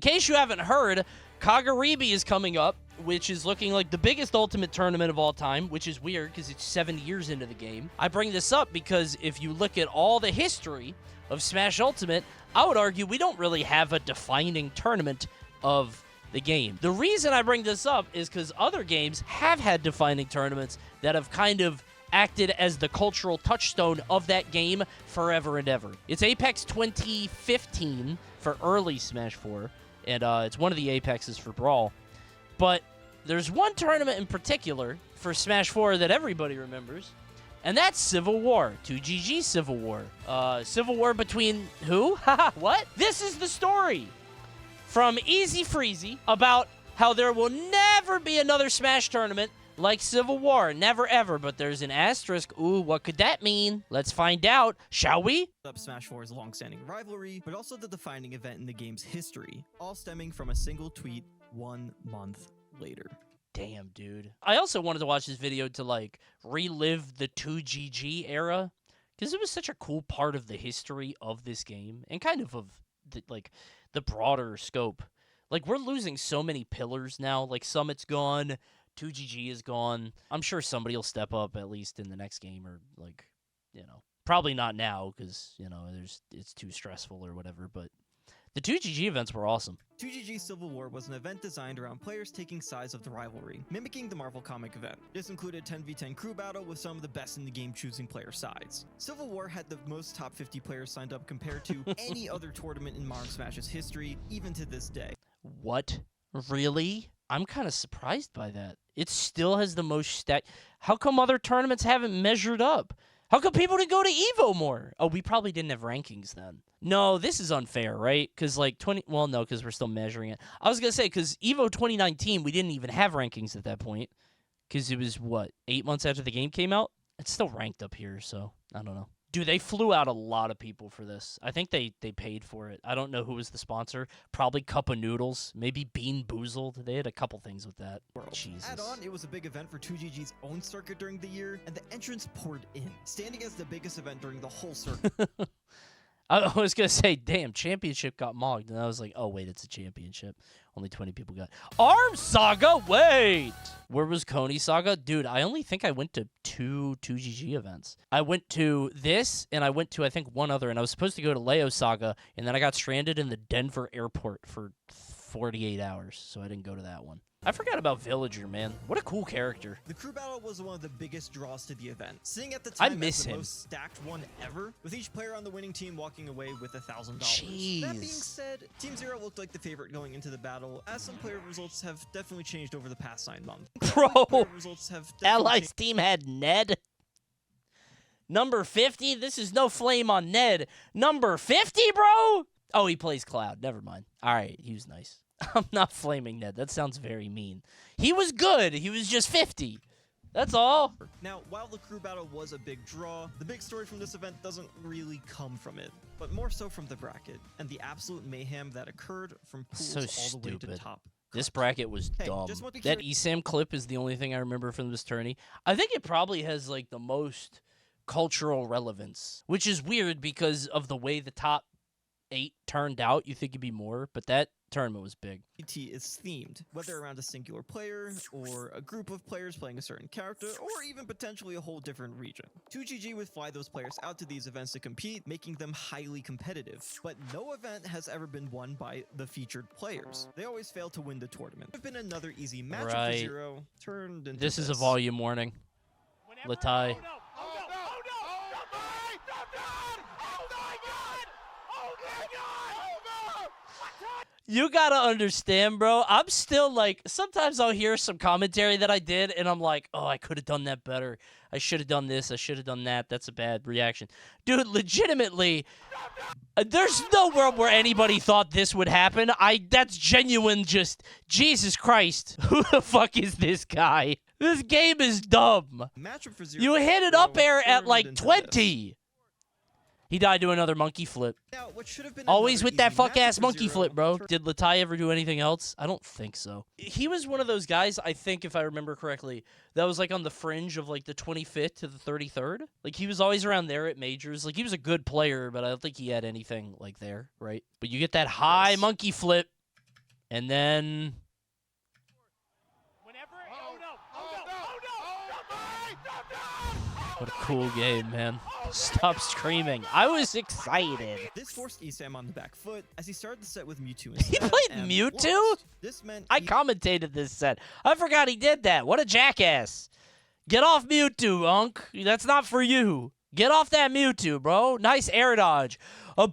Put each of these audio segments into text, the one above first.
In case you haven't heard, Kagaribi is coming up, which is looking like the biggest Ultimate tournament of all time, which is weird because it's 7 years into the game. I bring this up because if you look at all the history of Smash Ultimate, I would argue we don't really have a defining tournament of the game. The reason I bring this up is because other games have had defining tournaments that have kind of acted as the cultural touchstone of that game forever and ever. It's Apex 2015 for early Smash 4. And it's one of the Apexes for Brawl. But there's one tournament in particular for Smash 4 that everybody remembers, and that's Civil War. 2GG Civil War. Civil War between who? Haha, what? This is the story from Easy Freezy about how there will never be another Smash tournament like Civil War. Never ever, but there's an asterisk. Ooh, what could that mean? Let's find out, shall we? Up Smash 4's long-standing rivalry, but also the defining event in the game's history, all stemming from a single tweet 1 month later. Damn, dude. I also wanted to watch this video to, like, relive the 2GG era, because it was such a cool part of the history of this game, and kind of the, like, the broader scope. Like, we're losing so many pillars now. Like, Summit's gone, 2GG is gone. I'm sure somebody will step up at least in the next game, or, like, you know, probably not now because, you know, it's too stressful or whatever, but the 2GG events were awesome. 2GG Civil War was an event designed around players taking sides of the rivalry, mimicking the Marvel comic event. This included 10v10 crew battle with some of the best in the game choosing player sides. Civil War had the most top 50 players signed up compared to any other tournament in Modern Smash's history, even to this day. What? Really? I'm kind of surprised by that. It still has the most stat. How come other tournaments haven't measured up? How come people didn't go to EVO more? Oh, we probably didn't have rankings then. No, this is unfair, right? Because, like, well, no, because we're still measuring it. I was going to say, because EVO 2019, we didn't even have rankings at that point. Because it was, what, 8 months after the game came out? It's still ranked up here, so I don't know. Dude, they flew out a lot of people for this. I think they paid for it. I don't know who was the sponsor. Probably Cup of Noodles. Maybe Bean Boozled. They had a couple things with that. Jesus. Add on, it was a big event for 2GG's own circuit during the year, and the entrance poured in, standing as the biggest event during the whole circuit. I was going to say, damn, championship got mogged. And I was like, oh, wait, it's a championship. Only 20 people got. Arms Saga? Wait! Where was Coney Saga? Dude, I only think I went to 2GG events. I went to this, and I went to, I think, one other. And I was supposed to go to Leo Saga, and then I got stranded in the Denver airport for 48 hours. So I didn't go to that one. I forgot about Villager, man. What a cool character. The crew battle was one of the biggest draws to the event, sitting at the time I miss as the him. most stacked one ever, with each player on the winning team walking away with $1,000. Jeez. That being said, Team Zero looked like the favorite going into the battle, as some player results have definitely changed over the past 9 months. Bro, Results have Allies team had Ned. Number 50? This is no flame on Ned. Number 50, bro? Oh, he plays Cloud. Never mind. All right, he was nice. I'm not flaming Ned. That sounds very mean. He was good. He was just 50. That's all. Now, while the crew battle was a big draw, the big story from this event doesn't really come from it, but more so from the bracket and the absolute mayhem that occurred from pools So all the way to stupid. top. This bracket was Hey, dumb. just want to be That clear- ESAM clip is the only thing I remember from this tourney. I think it probably has, like, the most cultural relevance, which is weird because of the way the top 8 turned out. You think it'd be more, but that tournament was big. GT is themed, whether around a singular player, or a group of players playing a certain character, or even potentially a whole different region. 2GG would fly those players out to these events to compete, making them highly competitive. But no event has ever been won by the featured players. They always fail to win the tournament. It's been another easy matchup Right. for Zero, turned into This is a volume warning. Latai. You gotta understand, bro. I'm still like, sometimes I'll hear some commentary that I did, and I'm like, oh, I could have done that better. I should have done this. I should have done that. That's a bad reaction. Dude, legitimately, there's no world where anybody thought this would happen. That's genuine just, Jesus Christ. Who the fuck is this guy? This game is dumb. matchup for Zero. You hit it up air at turned like into 20. He died to another monkey flip. Now, what should have been Always another with that easy fuck-ass matchup for monkey Zero flip, bro. turned Did Latai ever do anything else? I don't think so. He was one of those guys, I think, if I remember correctly, that was, like, on the fringe of, like, the 25th to the 33rd. Like, he was always around there at majors. Like, he was a good player, but I don't think he had anything, like, there, right? But you get that high monkey flip. And then... What a cool game, man. Stop screaming. I was excited. This forced Esam on the back foot as he started the set with Mewtwo He instead. played and Mewtwo? lost. This meant I he- commentated this set. I forgot he did that. What a jackass. Get off Mewtwo, Unk. That's not for you. Get off that Mewtwo, bro. Nice air dodge. A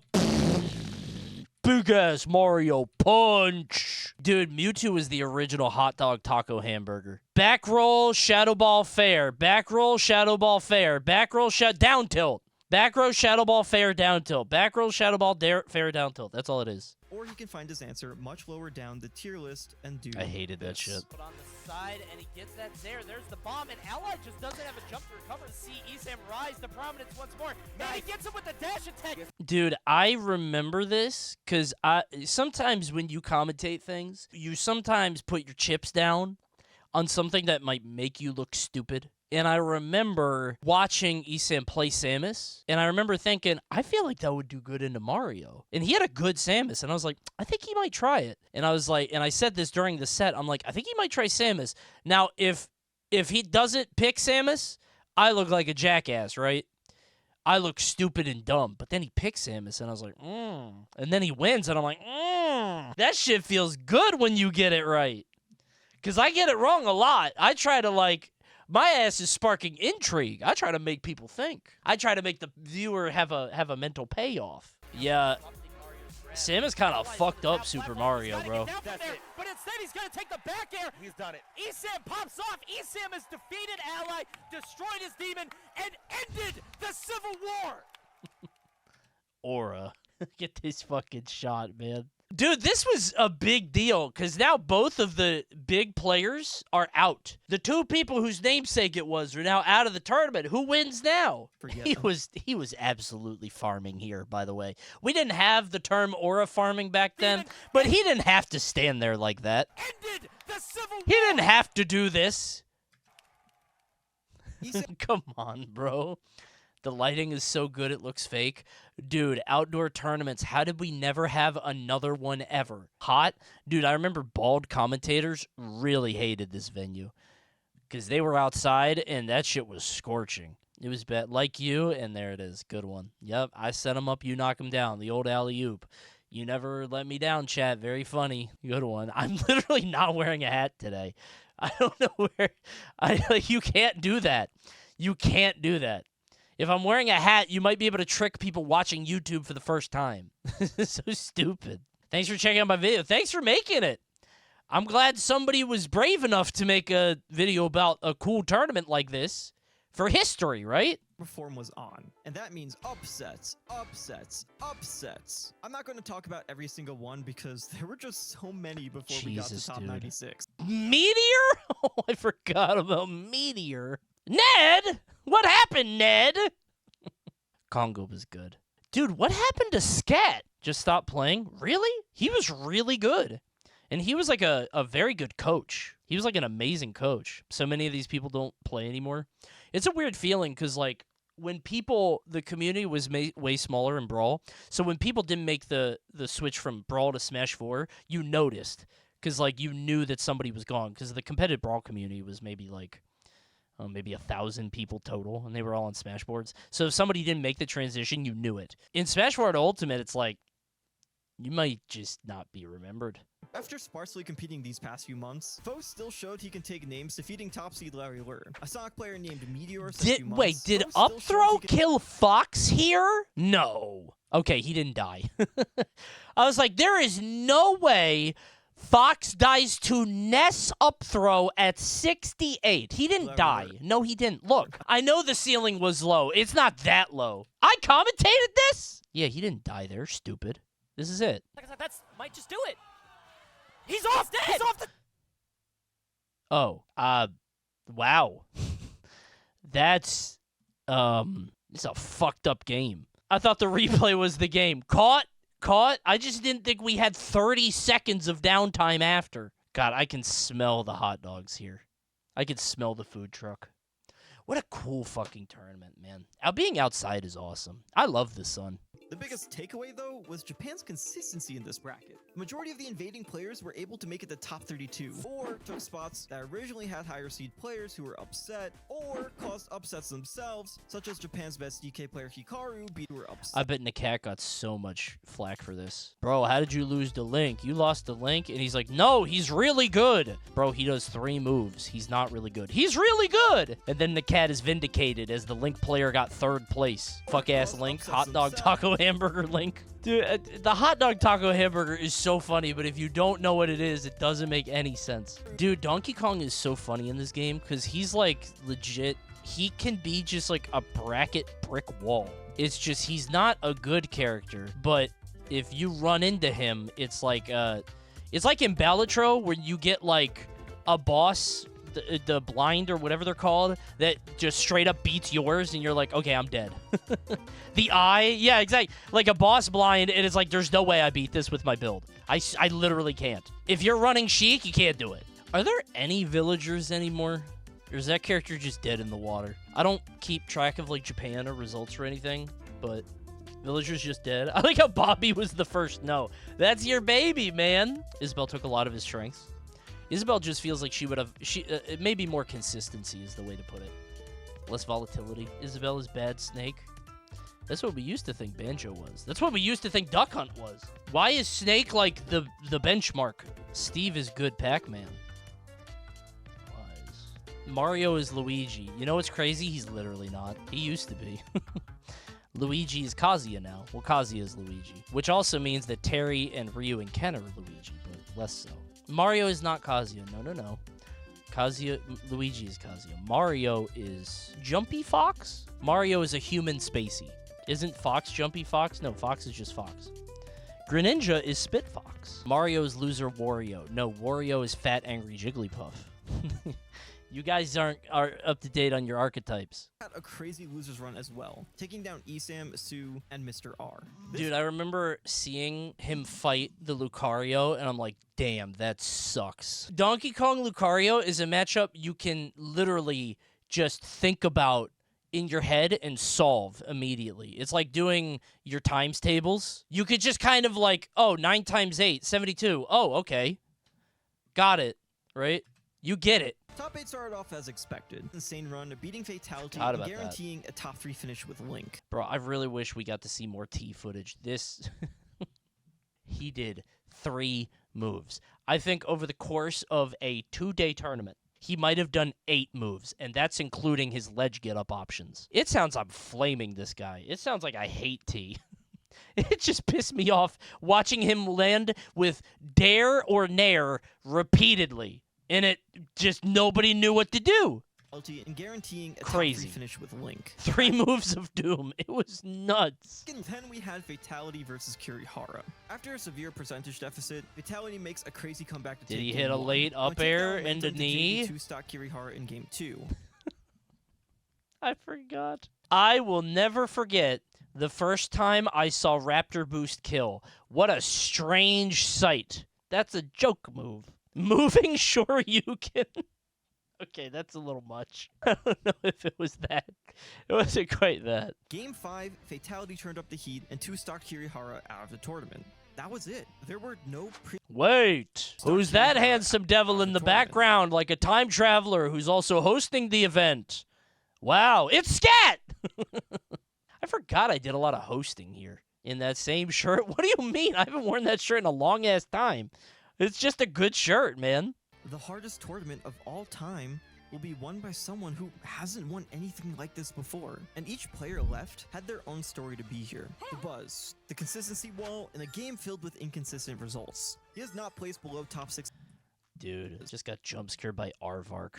big-ass Mario punch. Dude, Mewtwo was the original hot dog taco hamburger. Back roll, Shadow Ball fair. Back roll, Shadow Ball fair. Back roll, down tilt. Back row, Shadow Ball fair, down tilt. Back row, Shadow Ball fair, down tilt. That's all it is. Or he can find his answer much lower down the tier list and do I hated that this. shit. Put on the side, and he gets that there. There's the bomb, and Ally just doesn't have a jump to recover. See Esam rise to prominence once more. And he gets him with the dash attack. Dude, I remember this because sometimes when you commentate things, you sometimes put your chips down on something that might make you look stupid. And I remember watching Esam play Samus, and I remember thinking, I feel like that would do good into Mario. And he had a good Samus, and I was like, I think he might try it. And I was like, and I said this during the set, I'm like, I think he might try Samus. Now, if he doesn't pick Samus, I look like a jackass, right? I look stupid and dumb. But then he picks Samus, and I was like, And then he wins, and I'm like, That shit feels good when you get it right. Because I get it wrong a lot. I try to, like... My ass is sparking intrigue. I try to make people think. I try to make the viewer have a mental payoff. Yeah, Samus kind of fucked up Super Mario, bro. But instead, he's going to take the back air. He's done it. Esam pops off. Esam has defeated Ally, destroyed his demon, and ended the Civil War. Aura. Get this fucking shot, man. Dude, this was a big deal because now both of the big players are out. The two people whose namesake it was are now out of the tournament. Who wins now? Forget He them. was absolutely farming here, by the way. We didn't have the term aura farming back then, but he didn't have to stand there like that. Ended the Civil War. He didn't have to do this. Esam Come on, bro. The lighting is so good it looks fake. Dude, outdoor tournaments, how did we never have another one ever? Hot? Dude, I remember bald commentators really hated this venue because they were outside and that shit was scorching. It was bad. Like you, and there it is. Good one. Yep, I set him up, you knock him down. The old alley-oop. You never let me down, chat. Very funny. Good one. I'm literally not wearing a hat today. I don't know where... you can't do that. You can't do that. If I'm wearing a hat, you might be able to trick people watching YouTube for the first time. So stupid. Thanks for checking out my video. Thanks for making it. I'm glad somebody was brave enough to make a video about a cool tournament like this for history, right? form was on. And that means upsets, upsets, upsets. I'm not going to talk about every single one because there were just so many before we got to Jesus, top dude. 96. Meteor? Oh, I forgot about Meteor. Ned? What happened, Ned? Congo was good. Dude, what happened to Scat? Just stopped playing? Really? He was really good. And he was like a very good coach. He was like an amazing coach. So many of these people don't play anymore. It's a weird feeling because, like, when people, the community was way smaller in Brawl. So when people didn't make the switch from Brawl to Smash 4, you noticed. Because, like, you knew that somebody was gone. Because the competitive Brawl community was maybe, like, maybe 1,000 people total. And they were all on Smash boards. So if somebody didn't make the transition, you knew it. In Smash 4 Ultimate, it's like, you might just not be remembered. After sparsely competing these past few months, 4's still showed he can take names, defeating top seed Larry Lur. A Sonic player named Meteor spent a few months. Wait, did 4's still showed Upthrow he can- kill Fox here? No. Okay, he didn't die. I was like, there is no way Fox dies to Ness Upthrow at 68. He didn't Larry die. Lur. No, he didn't. Look, I know the ceiling was low. It's not that low. I commentated this? Yeah, he didn't die there, stupid. This is it. Like I said, that's might just do it. He's off dead. He's off the. Oh, wow. That's, it's a fucked up game. I thought the replay was the game. Caught. I just didn't think we had 30 seconds of downtime after. God, I can smell the hot dogs here. I can smell the food truck. What a cool fucking tournament, man. Being outside is awesome. I love the sun. The biggest takeaway, though, was Japan's consistency in this bracket. The majority of the invading players were able to make it the top 32, or took spots that originally had higher seed players who were upset, or caused upsets themselves, such as Japan's best DK player Hikaru who were upset. I bet Nakat got so much flack for this. Bro, how did you lose to Link? You lost to Link? And he's like, no, he's really good. Bro, he does 3 moves. He's not really good. He's really good! And then Nakat is vindicated as the Link player got 3rd place. Fuck-ass Link. Hot dog taco hamburger Link. Dude, the hot dog taco hamburger is so funny, but if you don't know what it is, it doesn't make any sense. Dude, Donkey Kong is so funny in this game because he's like legit. He can be just like a bracket brick wall. It's just he's not a good character, but if you run into him, it's like in Balatro where you get like a boss, the blind or whatever they're called, that just straight up beats yours and you're like, okay, I'm dead. The eye, yeah, exactly. Like a boss blind, and it's like, there's no way I beat this with my build. I literally can't. If you're running Sheik, you can't do it. Are there any villagers anymore? Or is that character just dead in the water? I don't keep track of like Japan or results or anything, but Villager's just dead. I like how Bobby was the first. No, that's your baby, man. Isabelle took a lot of his strengths. Isabelle just feels like she would have. Maybe more consistency is the way to put it. Less volatility. Isabelle is bad Snake. That's what we used to think Banjo was. That's what we used to think Duck Hunt was. Why is Snake like the benchmark? Steve is good Pac-Man. Mario is Luigi. You know what's crazy? He's literally not. He used to be. Luigi is Kazuya now. Well, Kazuya is Luigi. Which also means that Terry and Ryu and Ken are Luigi, but less so. Mario is not Kazuya. No. Luigi is Kazuya. Mario is Jumpy Fox? Mario is a human Spacey. Isn't Fox Jumpy Fox? No, Fox is just Fox. Greninja is Spit Fox. Mario is Loser Wario. No, Wario is Fat Angry Jigglypuff. You guys are up to date on your archetypes. Had a crazy losers run as well, taking down Esam, Sue, and Mr. R. Dude, I remember seeing him fight the Lucario, and I'm like, damn, that sucks. Donkey Kong Lucario is a matchup you can literally just think about in your head and solve immediately. It's like doing your times tables. You could just kind of like, oh, 9 times 8, 72. Oh, okay. Got it, right? You get it. Top 8 started off as expected. Insane run, beating Fatality, Forgot and about guaranteeing a top 3 finish with Link. Bro, I really wish we got to see more T footage. This... He did 3 moves. I think over the course of a 2-day tournament, he might have done 8 moves, and that's including his ledge get-up options. It sounds I'm flaming this guy. It sounds like I hate T. It just pissed me off watching him land with dare or nair repeatedly. And it just nobody knew what to do. And guaranteeing a Crazy. top 3 finish with Link. 3 moves of doom. It was nuts. And then we had Fatality versus Kirihara. After a severe percentage deficit, Fatality makes a crazy comeback to Did take he game hit a 1, late while up taking air down into Momentum to knee? JV2 stock Kirihara in game 2. I forgot. I will never forget the first time I saw Raptor Boost kill. What a strange sight. That's a joke move. Moving Shoryuken. Okay, that's a little much. I don't know if it was that. It wasn't quite that. Game 5, Fatality turned up the heat and 2-stock Kirihara out of the tournament. That was it. There were no Wait, who's that handsome devil in the background like a time traveler who's also hosting the event? Wow, it's Scat! I forgot I did a lot of hosting here in that same shirt. What do you mean? I haven't worn that shirt in a long-ass time. It's just a good shirt, man. The hardest tournament of all time will be won by someone who hasn't won anything like this before. And each player left had their own story to be here. The buzz, the consistency wall, and a game filled with inconsistent results. He has not placed below top 6. Dude, I just got jump scared by Aardvark.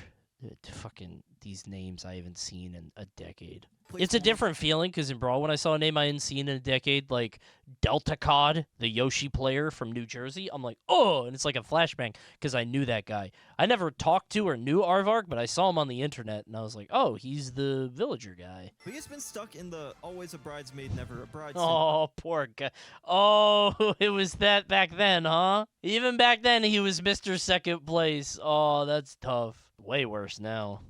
Fucking these names I haven't seen in a decade. It's a different feeling because in Brawl, when I saw a name I hadn't seen in a decade, like Delta Cod, the Yoshi player from New Jersey, I'm like, oh, and it's like a flashbang because I knew that guy. I never talked to or knew Aardvark, but I saw him on the internet, and I was like, oh, he's the villager guy. But he has been stuck in the always a bridesmaid, never a bride. Oh, poor guy. Oh, it was that back then, huh? Even back then, he was Mr. Second Place. Oh, that's tough. Way worse now.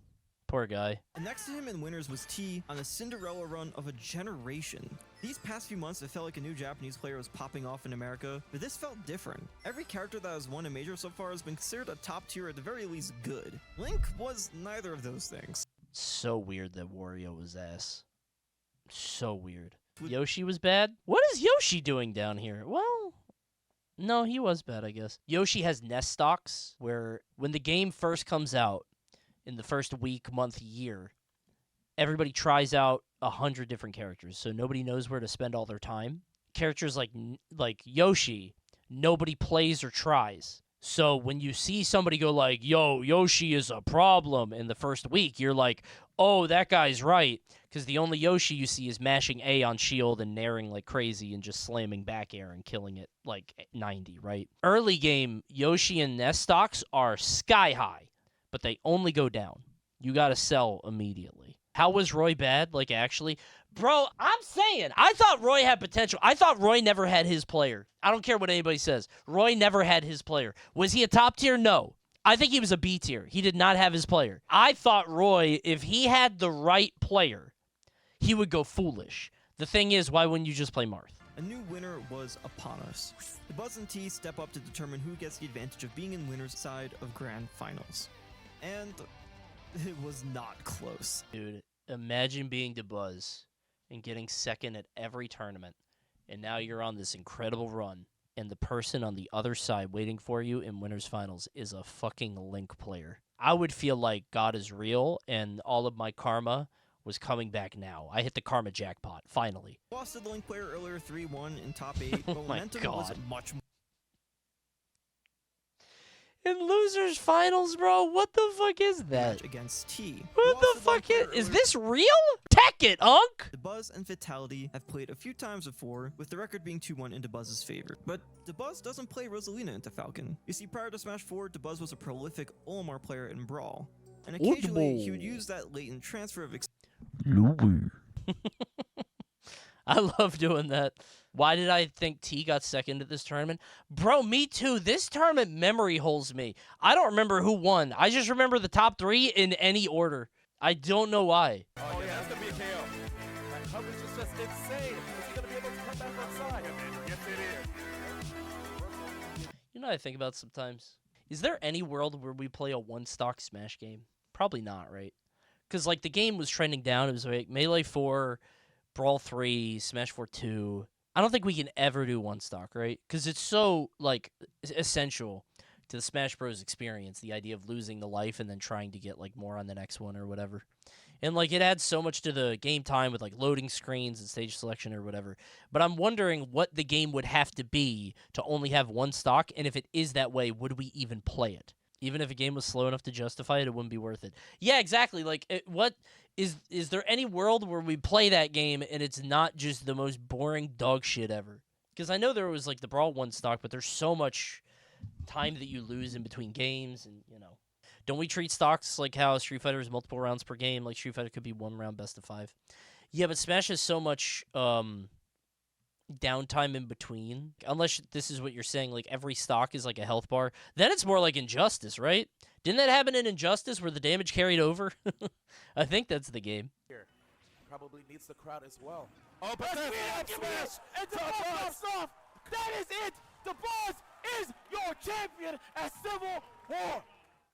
Poor guy. And next to him in winners was T on a Cinderella run of a generation. These past few months, it felt like a new Japanese player was popping off in America, but this felt different. Every character that has won a major so far has been considered a top tier, at the very least good. Link was neither of those things. So weird that Wario was ass. So weird. Yoshi was bad? What is Yoshi doing down here? Well, no, he was bad, I guess. Yoshi has nest stocks, where when the game first comes out, in the first week, month, year, everybody tries out 100 different characters, so nobody knows where to spend all their time. Characters like Yoshi, nobody plays or tries. So when you see somebody go like, yo, Yoshi is a problem in the first week, you're like, oh, that guy's right. Because the only Yoshi you see is mashing A on shield and naring like crazy and just slamming back air and killing it like 90, right? Early game, Yoshi and nest stocks are sky high, but they only go down. You got to sell immediately. How was Roy bad? Like, actually? Bro, I'm saying, I thought Roy had potential. I thought Roy never had his player. I don't care what anybody says. Roy never had his player. Was he a top tier? No. I think he was a B tier. He did not have his player. I thought Roy, if he had the right player, he would go foolish. The thing is, why wouldn't you just play Marth? A new winner was upon us. The Buzz and T step up to determine who gets the advantage of being in winner's side of grand finals. And it was not close. Dude, imagine being the Buzz and getting second at every tournament, and now you're on this incredible run, and the person on the other side waiting for you in winner's finals is a fucking Link player. I would feel like God is real, and all of my karma was coming back now. I hit the karma jackpot, finally. Lost to the Link player earlier 3-1 in top 8, but momentum was much more. In losers finals, bro? What the fuck is that? Against T. What the fuck is this real? Tech it, Unk! The Buzz and Vitality have played a few times before, with the record being 2-1 into Buzz's favor. But DeBuzz doesn't play Rosalina into Falcon. You see, prior to Smash 4, DeBuzz was a prolific Olimar player in Brawl. And occasionally, he would use that latent transfer of I love doing that. Why did I think T got second at this tournament? Bro, me too. This tournament memory holds me. I don't remember who won. I just remember the top 3 in any order. I don't know why. Oh, yeah, that's going to be a KO. That coverage is just insane. Is he going to be able to come back outside? Yes, it is. You know what I think about sometimes? Is there any world where we play a one-stock Smash game? Probably not, right? Because, like, the game was trending down. It was like Melee 4, Brawl 3, Smash 4 2. I don't think we can ever do one stock, right? Because it's so, like, essential to the Smash Bros. Experience, the idea of losing the life and then trying to get, like, more on the next one or whatever. And, like, it adds so much to the game time with, like, loading screens and stage selection or whatever. But I'm wondering what the game would have to be to only have one stock, and if it is that way, would we even play it? Even if a game was slow enough to justify it, it wouldn't be worth it. Yeah, exactly. Like, what is there any world where we play that game and it's not just the most boring dog shit ever? Because I know there was, like, the Brawl 1 stock, but there's so much time that you lose in between games, and, you know. Don't we treat stocks like how Street Fighter is multiple rounds per game? Like, Street Fighter could be 1 round best of 5. Yeah, but Smash has so much downtime in between. Unless this is what you're saying, like, every stock is like a health bar. Then it's more like Injustice, right? Didn't that happen in Injustice where the damage carried over? I think that's the game. Here. Probably needs the crowd as well. Oh, but that's it! Smash! And the ball pops off! That is it! The Buzz is your champion at Civil War!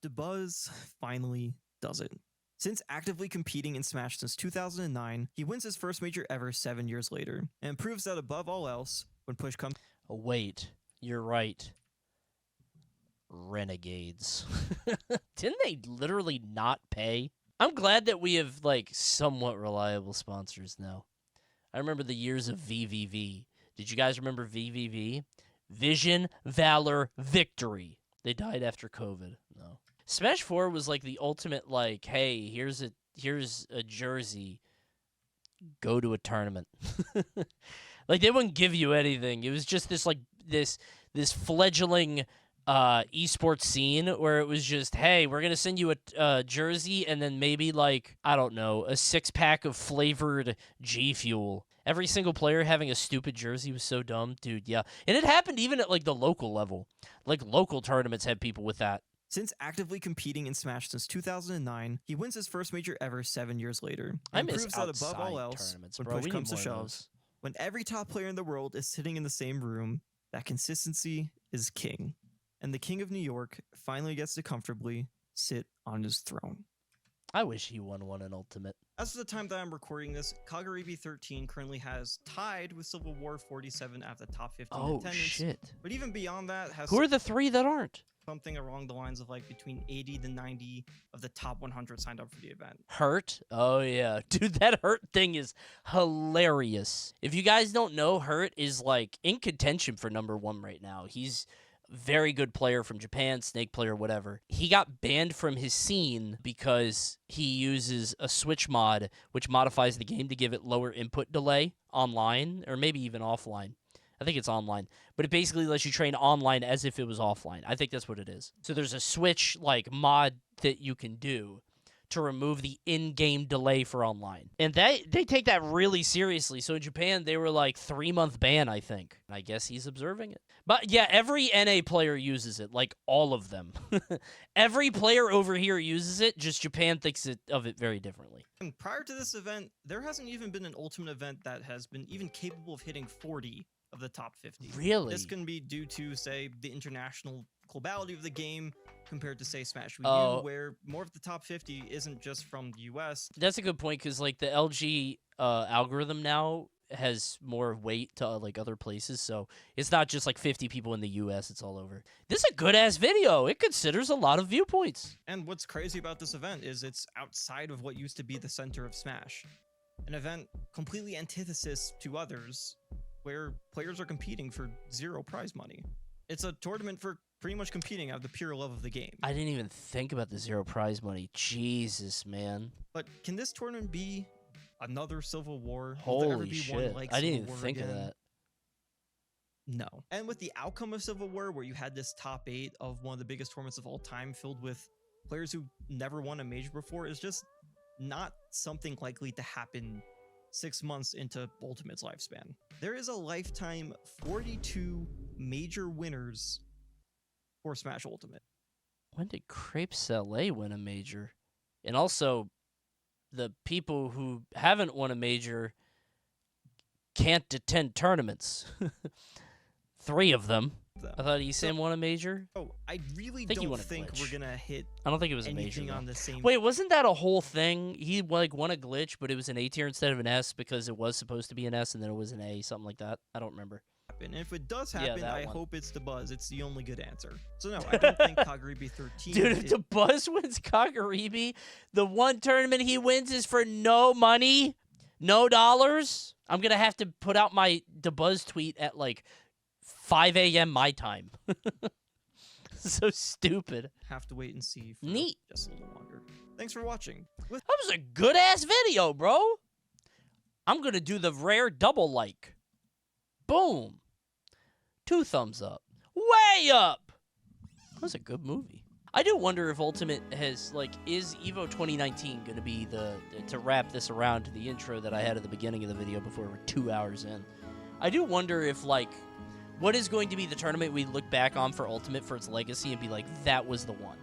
DeBuzz finally does it. Since actively competing in Smash since 2009, he wins his first major ever 7 years later, and proves that above all else, when push comes... Oh, wait. You're right. Renegades. Didn't they literally not pay? I'm glad that we have, like, somewhat reliable sponsors now. I remember the years of VVV. Did you guys remember VVV? Vision, Valor, Victory. They died after COVID. No. Smash 4 was like the ultimate, like, hey, here's a jersey. Go to a tournament. Like, they wouldn't give you anything. It was just this, like, this fledgling esports scene where it was just, hey, we're gonna send you a jersey and then maybe, like, I don't know, a 6-pack of flavored G Fuel. Every single player having a stupid jersey was so dumb. Dude, yeah. And it happened even at, like, the local level. Like, local tournaments had people with that. Since actively competing in Smash since 2009, he wins his first major ever 7 years later. I And miss proves that above all outside else, tournaments, when bro. push We comes need to more of shove, those. when every top player in the world is sitting in the same room, that consistency is king. And the king of New York finally gets to comfortably sit on his throne. I wish he won one in Ultimate. As of the time that I'm recording this, Kagaribi 13 currently has tied with Civil War 47 at the top 15 Oh, attendance. shit. But even beyond that, has Who are the 3 that aren't? something along the lines of like between 80 to 90 of the top 100 signed up for the event. Hurt? Oh, yeah. Dude, that Hurt thing is hilarious. If you guys don't know, Hurt is, like, in contention for #1 right now. He's a very good player from Japan, Snake player, whatever. He got banned from his scene because he uses a Switch mod, which modifies the game to give it lower input delay online, or maybe even offline. I think it's online, but it basically lets you train online as if it was offline. I think that's what it is. So there's a Switch like mod that you can do to remove the in-game delay for online. And they take that really seriously. So in Japan, they were like 3-month ban, I think. And I guess he's observing it. But yeah, every NA player uses it, like all of them. Every player over here uses it, just Japan thinks of it very differently. And prior to this event, there hasn't even been an Ultimate event that has been even capable of hitting 40 of the top 50. Really? This can be due to, say, the international globality of the game compared to, say, Smash Wii Oh. U, where more of the top 50 isn't just from the US. That's a good point, because like the LG algorithm now has more weight to like other places, so it's not just like 50 people in the US, it's all over. This is a good-ass video. It considers a lot of viewpoints. And what's crazy about this event is it's outside of what used to be the center of Smash. An event completely antithesis to others, where players are competing for 0 prize money. It's a tournament for pretty much competing out of the pure love of the game. I didn't even think about the 0 prize money. Jesus, man. But can this tournament be another Civil War? Will there ever Holy be shit. one like I didn't Civil even War think of again? that. No. And with the outcome of Civil War, where you had this top 8 of one of the biggest tournaments of all time filled with players who never won a major before, is just not something likely to happen 6 months into Ultimate's lifespan. There is a lifetime 42 major winners for Smash Ultimate. When did Crepes LA win a major? And also, the people who haven't won a major can't attend tournaments. 3 of them. I thought Esam won a major. Oh, I really think he don't won a think glitch. we're gonna hit I don't think it was a major. anything though. on the same. Wait, wasn't that a whole thing? He like won a glitch, but it was an A tier instead of an S because it was supposed to be an S and then it was an A, something like that. I don't remember. And if it does Yeah, happen, that I one. hope it's the buzz. It's the only good answer. So no, I don't think Kagaribi 13. Dude, if is- the Buzz wins Kagaribi, the one tournament he wins is for no money, no dollars. I'm gonna have to put out my DeBuzz tweet at like 5 a.m. my time. So stupid. have to wait and see for Neat. just a little longer. Thanks for watching. With That was a good ass video, bro. I'm gonna do the rare double like. Boom. 2 thumbs up. Way up. That was a good movie. I do wonder if Ultimate has, like, is EVO 2019 going to be to wrap this around to the intro that I had at the beginning of the video before we're 2 hours in. I do wonder if, like, what is going to be the tournament we look back on for Ultimate for its legacy and be like, that was the one.